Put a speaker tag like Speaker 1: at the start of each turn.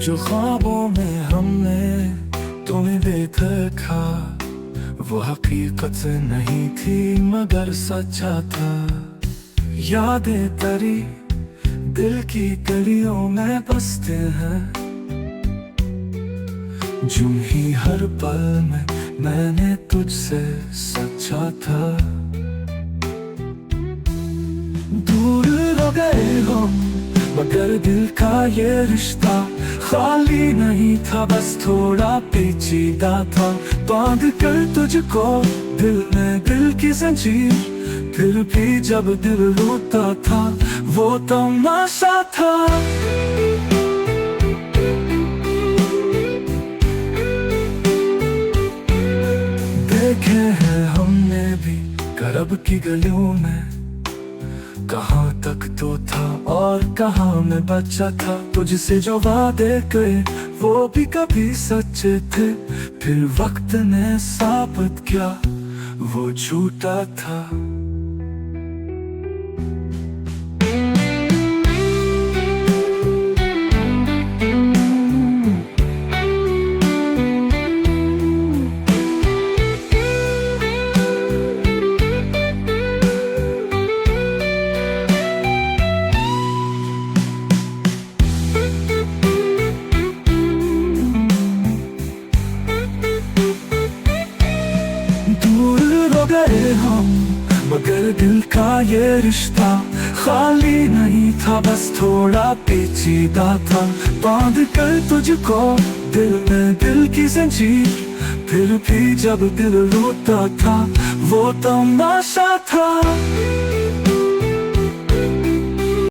Speaker 1: जो ख्वाबों में हमने तुम्हें देखा वो हकीकत नहीं थी मगर सच्चा था। यादें तेरी दिल की गलियों में बसते हैं, यूं ही हर पल में मैंने तुझसे सच्चा था। दूर हो गए हम मगर दिल का ये रिश्ता खाली नहीं था, बस थोड़ा पेचीदा था। बांध कर तुझको दिल में दिल की जंजीर, फिर भी जब दिल रोता था वो तमाशा था। देखे हैं हमने भी करब की गलियों में, कहाँ तक तो था और कहाँ मैं बच्चा था। तुझसे जो वादे गए वो भी कभी सच्चे थे, फिर वक्त ने साबित किया वो झूठा था। गए हम मगर दिल का ये रिश्ता खाली नहीं था, बस थोड़ा पेचीदा था। बांध कर तुझको दिल में दिल की जंजीर, फिर भी जब दिल रोता था वो तमाशा था।